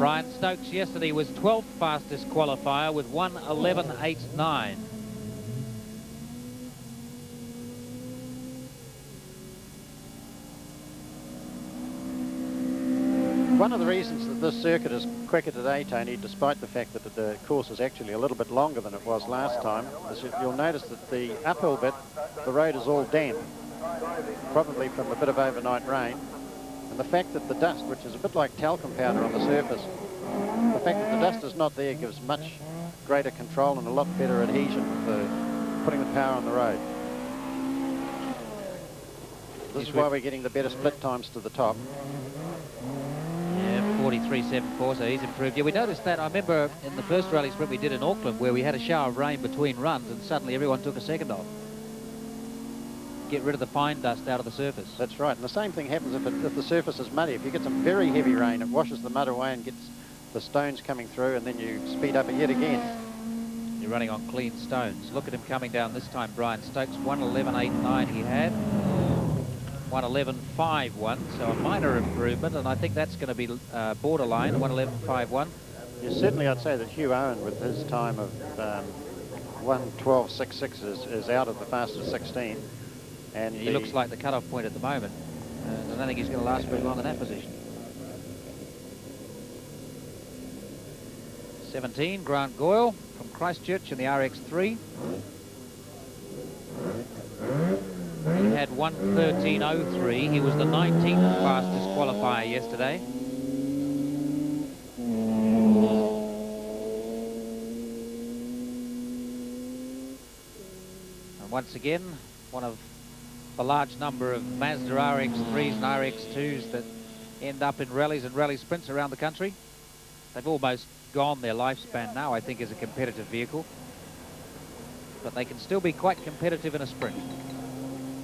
Brian Stokes yesterday was 12th fastest qualifier with 1:11.89. One of the reasons that this circuit is quicker today, Tony, despite the fact that the course is actually a little bit longer than it was last time, is you'll notice that the uphill bit, the road is all damp, probably from a bit of overnight rain. And the fact that the dust, which is a bit like talcum powder on the surface, the fact that the dust is not there gives much greater control and a lot better adhesion for putting the power on the road. This is why we're getting the better split times to the top. Yeah, 43.74, so he's improved. Yeah, we noticed that. I remember in the first rally sprint we did in Auckland where we had a shower of rain between runs and suddenly everyone took a second off. Get rid of the fine dust out of the surface. That's right, and the same thing happens if the surface is muddy. If you get some very heavy rain, it washes the mud away and gets the stones coming through, and then you speed up yet again. You're running on clean stones. Look at him coming down this time, Brian Stokes. 1:11.89 he had. 1:11.51, so a minor improvement, and I think that's going to be borderline, 1:11.51. Yeah, certainly I'd say that Hugh Owen, with his time of 1:12.66, is out of the fastest 16. And he looks like the cut-off point at the moment. I don't think he's going to last very long in that position. 17, Grant Goile from Christchurch in the RX3. He had 1:13.03. He was the 19th fastest qualifier yesterday. And once again, one of the large number of Mazda RX3s and RX2s that end up in rallies and rally sprints around the country. They've almost gone their lifespan now, I think, as a competitive vehicle. But they can still be quite competitive in a sprint.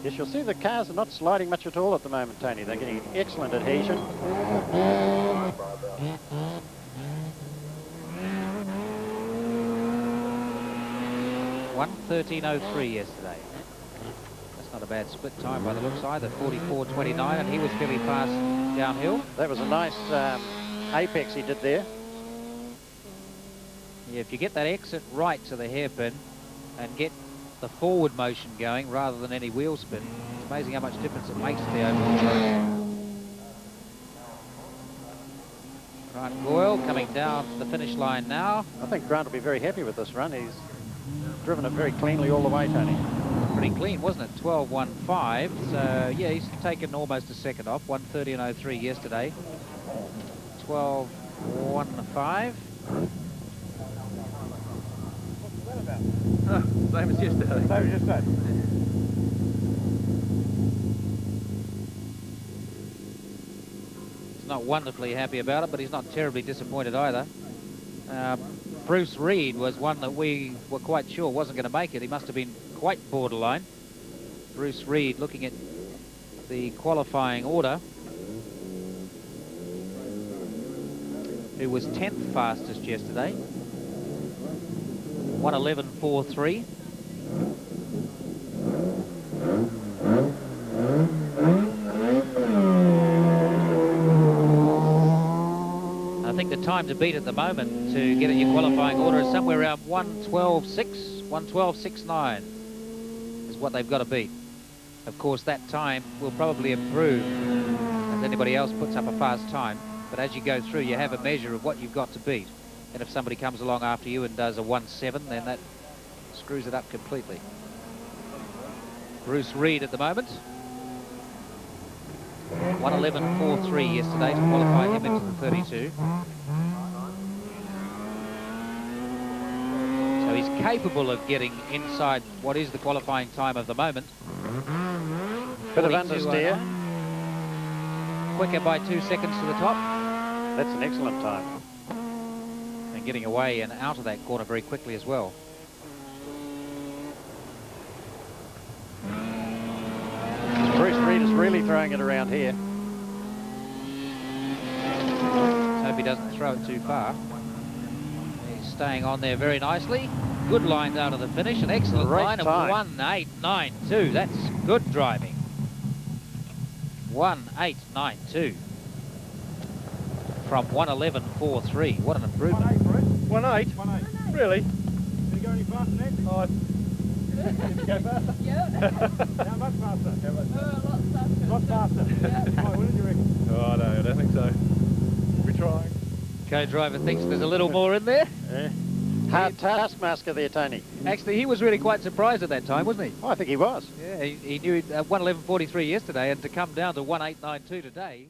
Yes, you'll see the cars are not sliding much at all at the moment, Tony. They're getting excellent adhesion. 1:13.03 yesterday. That's not a bad split time by the looks either. 44.29, and he was fairly fast downhill. That was a nice apex he did there. Yeah, if you get that exit right to the hairpin and get the forward motion going rather than any wheel spin, it's amazing how much difference it makes to the overall road. Grant Goile coming down to the finish line now. I think Grant will be very happy with this run. He's driven it very cleanly all the way, Tony. Pretty clean, wasn't it? 12.15. So, yeah, he's taken almost a second off. 1:30.03 yesterday. 12.15. Same as yesterday. Same as yesterday. He's not wonderfully happy about it, but he's not terribly disappointed either. Bruce Reid was one that we were quite sure wasn't going to make it. He must have been quite borderline. Bruce Reid, looking at the qualifying order, who was 10th fastest yesterday. 1:11.43. I think the time to beat at the moment to get in your qualifying order is somewhere around 1:12.6, 1:12.69 is what they've got to beat. Of course, that time will probably improve as anybody else puts up a fast time, but as you go through, you have a measure of what you've got to beat. And if somebody comes along after you and does a 1:7, then that screws it up completely. Bruce Reid at the moment. 1:11.43 yesterday to qualify him into the 32. So he's capable of getting inside what is the qualifying time of the moment. Bit of understeer. Quicker by 2 seconds to the top. That's an excellent time. And getting away and out of that corner very quickly as well. Bruce Reid is really throwing it around here. Let's hope he doesn't throw it too far. He's staying on there very nicely. Good line down to the finish. An excellent line of 1:8.92. That's good driving. 1:8.92. from 1:11.43. What an improvement. 1:8? 1:8. Really? Did he go any faster than that? Oh, Did he go faster? Yeah. How much faster? Lots faster. Lot faster? Yeah. Right, what did you reckon? oh no, I don't think so. We're trying. Co-driver thinks there's a little more in there. Yeah. Hard taskmaster there, Tony. Actually, he was really quite surprised at that time, wasn't he? Oh, I think he was. Yeah, he knew 1:11.43 yesterday, and to come down to 1:8.92 today.